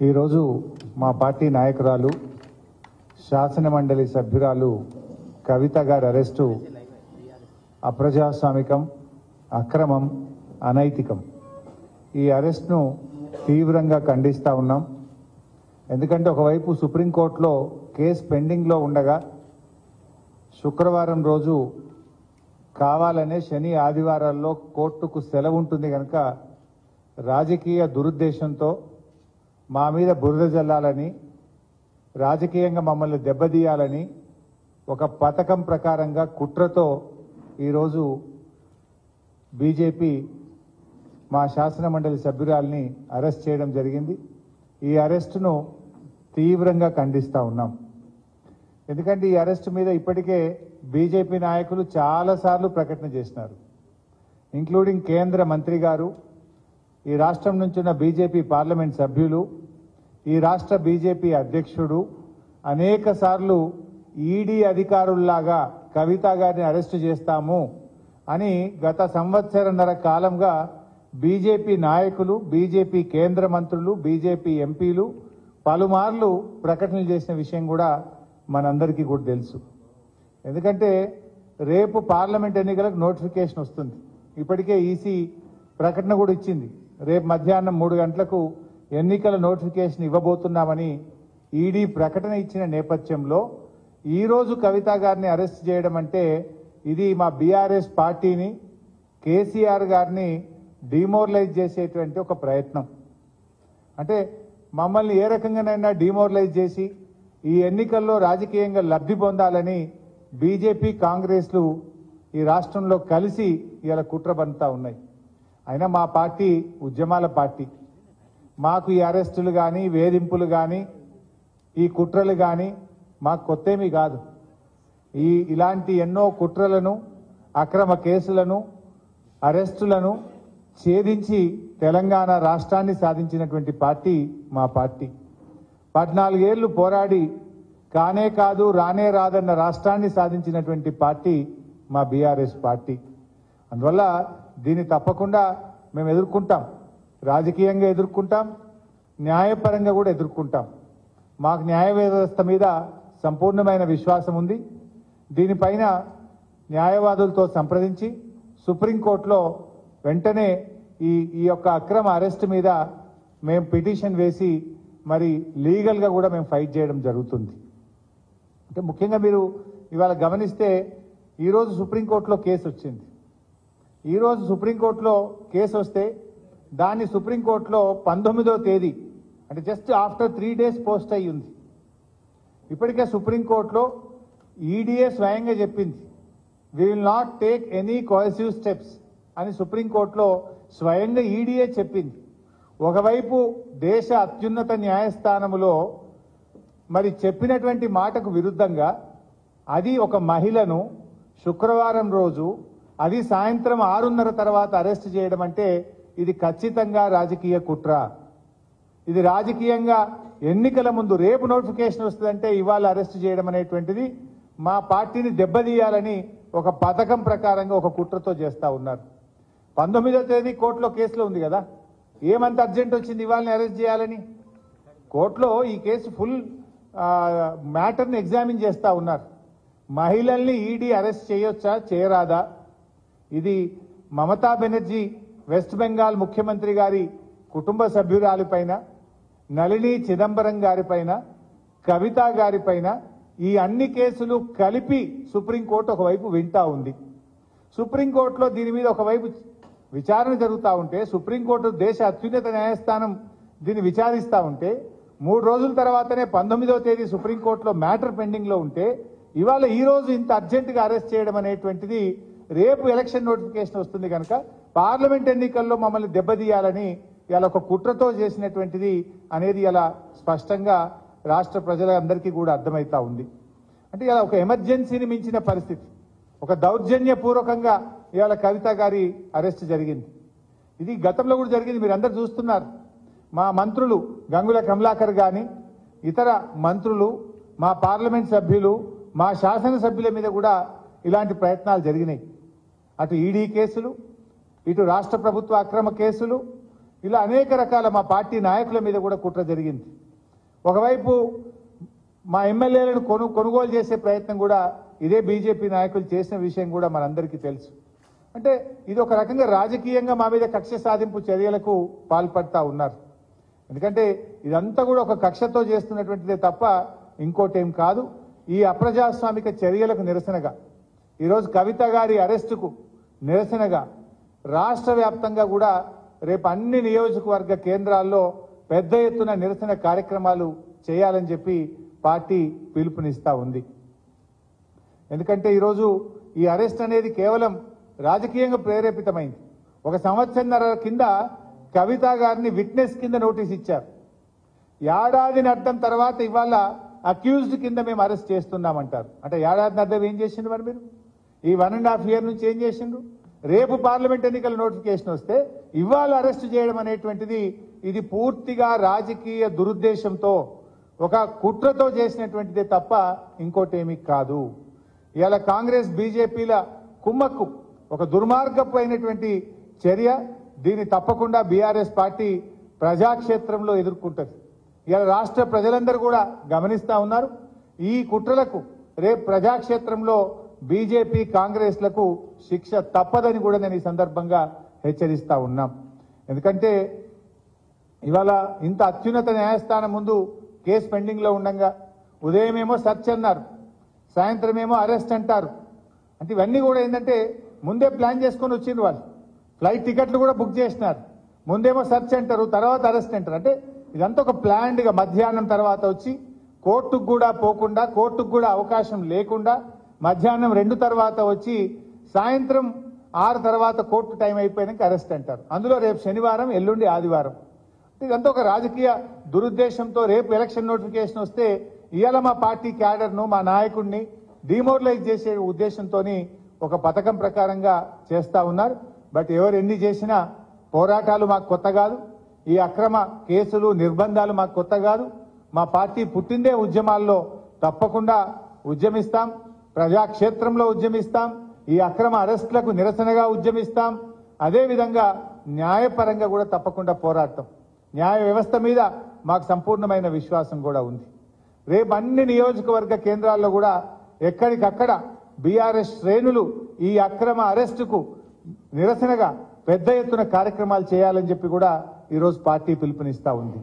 ఈరోజు మా పార్టీ నాయకురాలు శాసన మండలి సభ్యురాలు కవిత గారి అరెస్టు అప్రజాస్వామికం, అక్రమం, అనైతికం. ఈ అరెస్ట్ను తీవ్రంగా ఖండిస్తూ ఉన్నాం. ఎందుకంటే ఒకవైపు సుప్రీంకోర్టులో కేసు పెండింగ్లో ఉండగా శుక్రవారం రోజు కావాలనే శని ఆదివారాల్లో కోర్టుకు సెలవు ఉంటుంది కనుక రాజకీయ దురుద్దేశంతో మా మీద బురద జల్లాలని, రాజకీయంగా మమ్మల్ని దెబ్బతీయాలని ఒక పథకం ప్రకారంగా కుట్రతో ఈరోజు బీజేపీ మా శాసన మండలి సభ్యురాల్ని అరెస్ట్ చేయడం జరిగింది. ఈ అరెస్టును తీవ్రంగా ఖండిస్తూ ఉన్నాం. ఎందుకంటే ఈ అరెస్టు మీద ఇప్పటికే బీజేపీ నాయకులు చాలాసార్లు ప్రకటన చేసినారు, ఇంక్లూడింగ్ కేంద్ర మంత్రి గారు, ఈ రాష్ట్రం నుంచి ఉన్న బీజేపీ పార్లమెంట్ సభ్యులు, ఈ రాష్ట్ర బీజేపీ అధ్యక్షుడు అనేక సార్లు ఈడీ అధికారుల్లాగా కవిత గారిని అరెస్టు చేస్తాము అని గత సంవత్సరన్నర కాలంగా బీజేపీ నాయకులు, బీజేపీ కేంద్ర మంత్రులు, బీజేపీ ఎంపీలు పలుమార్లు ప్రకటనలు చేసిన విషయం కూడా మనందరికీ కూడా తెలుసు. ఎందుకంటే రేపు పార్లమెంట్ ఎన్నికలకు నోటిఫికేషన్ వస్తుంది. ఇప్పటికే ఈసీ ప్రకటన కూడా ఇచ్చింది, రేపు మధ్యాహ్నం 3 గంటలకు ఎన్నికల నోటిఫికేషన్ ఇవ్వబోతున్నామని ఈడీ ప్రకటన ఇచ్చిన నేపథ్యంలో ఈరోజు కవిత గారిని అరెస్ట్ చేయడం అంటే ఇది మా బీఆర్ఎస్ పార్టీని, కేసీఆర్ గారిని డిమోరలైజ్ చేసేటువంటి ఒక ప్రయత్నం. అంటే మమ్మల్ని ఏ రకంగానైనా డిమోరలైజ్ చేసి ఈ ఎన్నికల్లో రాజకీయంగా లబ్ధి పొందాలని బీజేపీ, కాంగ్రెస్లు ఈ రాష్ట్రంలో కలిసి ఇలా కుట్ర బంతా ఉన్నాయి. అయినా మా పార్టీ ఉద్యమాల పార్టీ. మాకు ఈ అరెస్టులు కానీ, వేధింపులు కానీ, ఈ కుట్రలు కానీ మాకు కొత్తేమీ కాదు. ఇలాంటి ఎన్నో కుట్రలను, అక్రమ కేసులను, అరెస్టులను ఛేదించి తెలంగాణ రాష్ట్రాన్ని సాధించినటువంటి పార్టీ మా పార్టీ. 14 ఏళ్లు పోరాడి కానే కాదు రానే రాదన్న రాష్ట్రాన్ని సాధించినటువంటి పార్టీ మా బీఆర్ఎస్ పార్టీ. అందువల్ల దీన్ని తప్పకుండా మేము ఎదుర్కొంటాం, రాజకీయంగా ఎదుర్కొంటాం, న్యాయపరంగా కూడా ఎదుర్కొంటాం. మాకు న్యాయ వ్యవస్థ మీద సంపూర్ణమైన విశ్వాసం ఉంది. దీనిపైన న్యాయవాదులతో సంప్రదించి సుప్రీంకోర్టులో వెంటనే ఈ యొక్క అక్రమ అరెస్ట్ మీద మేము పిటిషన్ వేసి మరి లీగల్గా కూడా మేము ఫైట్ చేయడం జరుగుతుంది. అంటే ముఖ్యంగా మీరు ఇవాళ గమనిస్తే ఈరోజు సుప్రీంకోర్టులో కేసు వచ్చింది. ఈరోజు సుప్రీంకోర్టులో కేసు వస్తే దాన్ని సుప్రీంకోర్టులో 19వ తేదీ అంటే జస్ట్ ఆఫ్టర్ 3 days పోస్ట్ అయ్యి ఉంది. ఇప్పటికే సుప్రీంకోర్టులో ఈడీఏ స్వయంగా చెప్పింది, we will not take any coercive steps అని సుప్రీంకోర్టులో స్వయంగా ఈడీఏ చెప్పింది. ఒకవైపు దేశ అత్యున్నత న్యాయస్థానములో మరి చెప్పినటువంటి మాటకు విరుద్ధంగా అది ఒక మహిళను శుక్రవారం రోజు అది సాయంత్రం 6:30 తర్వాత అరెస్ట్ చేయడం అంటే ఇది ఖచ్చితంగా రాజకీయ కుట్ర. ఇది రాజకీయంగా ఎన్నికల ముందు రేపు నోటిఫికేషన్ వస్తుందంటే ఇవాళ అరెస్ట్ చేయడం అనేటువంటిది మా పార్టీని దెబ్బతీయాలని ఒక పథకం ప్రకారంగా ఒక కుట్రతో చేస్తా ఉన్నారు. 19వ తేదీ కోర్టులో కేసులో ఉంది కదా, ఏమంత అర్జెంట్ వచ్చింది ఇవాళని అరెస్ట్ చేయాలని? కోర్టులో ఈ కేసు ఫుల్ మ్యాటర్ని ఎగ్జామిన్ చేస్తా ఉన్నారు. మహిళల్ని ఈడీ అరెస్ట్ చేయొచ్చా, చేయరాదా? ఇది మమతా బెనర్జీ వెస్ట్ బెంగాల్ ముఖ్యమంత్రి గారి కుటుంబ సభ్యురాలిపైన, నళిని చిదంబరం గారిపైన, కవిత గారిపైన ఈ అన్ని కేసులు కలిపి సుప్రీంకోర్టు ఒకవైపు వింటా ఉంది. సుప్రీంకోర్టులో దీని మీద ఒకవైపు విచారణ జరుగుతూ ఉంటే, సుప్రీంకోర్టు దేశ అత్యున్నత న్యాయస్థానం దీన్ని విచారిస్తూ ఉంటే 3 రోజుల తర్వాతనే 19వ తేదీ సుప్రీంకోర్టులో మ్యాటర్ పెండింగ్లో ఉంటే ఇవాళ ఈ రోజు ఇంత అర్జెంటుగా అరెస్ట్ చేయడం అనేటువంటిది రేపు ఎలక్షన్ నోటిఫికేషన్ వస్తుంది కనుక పార్లమెంట్ ఎన్నికల్లో మమ్మల్ని దెబ్బతీయాలని ఇలా ఒక కుట్రతో చేసినటువంటిది అనేది ఇలా స్పష్టంగా రాష్ట్ర ప్రజలందరికీ కూడా అర్థమవుతా ఉంది. అంటే ఇలా ఒక ఎమర్జెన్సీని మించిన పరిస్థితి, ఒక దౌర్జన్యపూర్వకంగా ఇవాళ కవిత గారి అరెస్ట్ జరిగింది. ఇది గతంలో కూడా జరిగింది, మీరు అందరు చూస్తున్నారు. మా మంత్రులు గంగుల కమలాకర్ కానీ ఇతర మంత్రులు, మా పార్లమెంట్ సభ్యులు, మా శాసనసభ్యుల మీద కూడా ఇలాంటి ప్రయత్నాలు జరిగినాయి. అటు ఈడీ కేసులు, ఇటు రాష్ట్ర ప్రభుత్వ అక్రమ కేసులు, ఇలా అనేక రకాల మా పార్టీ నాయకుల మీద కూడా కుట్ర జరిగింది. ఒకవైపు మా ఎమ్మెల్యేలను కొనుగోలు చేసే ప్రయత్నం కూడా ఇదే బీజేపీ నాయకులు చేసిన విషయం కూడా మనందరికీ తెలుసు. అంటే ఇది ఒక రకంగా రాజకీయంగా మా మీద కక్ష సాధింపు చర్యలకు పాల్పడతా ఉన్నారు. ఎందుకంటే ఇదంతా కూడా ఒక కక్షతో చేస్తున్నటువంటిదే తప్ప ఇంకోటేం కాదు. ఈ అప్రజాస్వామిక చర్యలకు నిరసనగా ఈరోజు కవిత గారి అరెస్టుకు నిరసనగా రాష్ట్ర వ్యాప్తంగా కూడా రేపు అన్ని నియోజకవర్గ కేంద్రాల్లో పెద్ద ఎత్తున నిరసన కార్యక్రమాలు చేయాలని చెప్పి పార్టీ పిలుపునిస్తా ఉంది. ఎందుకంటే ఈరోజు ఈ అరెస్ట్ అనేది కేవలం రాజకీయంగా ప్రేరేపితమైంది. ఒక సంవత్సరన్నర కింద కవిత గారిని విట్నెస్ కింద నోటీస్ ఇచ్చారు. ఏడాదిని అర్థం తర్వాత ఇవాళ అక్యూజ్డ్ కింద మేము అరెస్ట్ చేస్తున్నామంటారు. అంటే ఏడాదిని అర్థం ఏం చేసిండ్రు మరి మీరు? ఈ 1.5 years నుంచి ఏం చేసిండ్రు? రేపు పార్లమెంట్ ఎన్నికల నోటిఫికేషన్ వస్తే ఇవాళ అరెస్ట్ చేయడం అనేటువంటిది ఇది పూర్తిగా రాజకీయ దురుద్దేశంతో ఒక కుట్రతో చేసినటువంటిదే తప్ప ఇంకోటేమీ కాదు. ఇవాళ కాంగ్రెస్ బీజేపీల కుమ్మక్కు ఒక దుర్మార్గపు అయినటువంటి చర్య. దీన్ని తప్పకుండా బీఆర్ఎస్ పార్టీ ప్రజాక్షేత్రంలో ఎదుర్కొంటుంది. ఇవాళ రాష్ట్ర ప్రజలందరూ కూడా గమనిస్తా ఉన్నారు. ఈ కుట్రలకు రేపు ప్రజాక్షేత్రంలో బీజేపీ కాంగ్రెస్లకు శిక్ష తప్పదని కూడా నేను ఈ సందర్భంగా హెచ్చరిస్తా ఉన్నాం. ఎందుకంటే ఇవాళ ఇంత అత్యున్నత న్యాయస్థానం ముందు కేసు పెండింగ్ లో ఉండగా ఉదయమేమో సెర్చ్ అన్నారు, సాయంత్రం ఏమో అరెస్ట్ అంటారు. అంటే ఇవన్నీ కూడా ఏంటంటే ముందే ప్లాన్ చేసుకొని వచ్చిండ్రు. వాళ్ళు ఫ్లైట్ టికెట్లు కూడా బుక్ చేసినారు. ముందేమో సెర్చ్ అంటారు, తర్వాత అరెస్ట్ అంటారు. అంటే ఇదంతా ఒక ప్లాన్డ్గా మధ్యాహ్నం తర్వాత వచ్చి కోర్టుకు కూడా పోకుండా, కోర్టుకు కూడా అవకాశం లేకుండా మధ్యాహ్నం 2 తర్వాత వచ్చి సాయంత్రం 6 తర్వాత కోర్టు టైం అయిపోయాక అరెస్ట్ అంటారు. అందులో రేపు శనివారం, ఎల్లుండి ఆదివారం. ఇదంతా ఒక రాజకీయ దురుద్దేశంతో రేపు ఎలక్షన్ నోటిఫికేషన్ వస్తే ఇవాళ మా పార్టీ క్యాడర్ను, మా నాయకుడిని డిమోరలైజ్ చేసే ఉద్దేశంతో ఒక పథకం ప్రకారంగా చేస్తా ఉన్నారు. బట్ ఎవరు ఎన్ని చేసినా పోరాటాలు మాకు కొత్త కాదు. ఈ అక్రమ కేసులు, నిర్బంధాలు మాకు కొత్త కాదు. మా పార్టీ పుట్టిందే ఉద్యమాల్లో. తప్పకుండా ఉద్యమిస్తాం, ప్రజాక్షేత్రంలో ఉద్యమిస్తాం, ఈ అక్రమ అరెస్టులకు నిరసనగా ఉద్యమిస్తాం. అదేవిధంగా న్యాయపరంగా కూడా తప్పకుండా పోరాడతాం. న్యాయ వ్యవస్థ మీద మాకు సంపూర్ణమైన విశ్వాసం కూడా ఉంది. రేపు అన్ని నియోజకవర్గ కేంద్రాల్లో కూడా ఎక్కడికక్కడ బీఆర్ఎస్ శ్రేణులు ఈ అక్రమ అరెస్టుకు నిరసనగా పెద్ద ఎత్తున కార్యక్రమాలు చేయాలని చెప్పి కూడా ఈరోజు పార్టీ పిలుపునిస్తా ఉంది.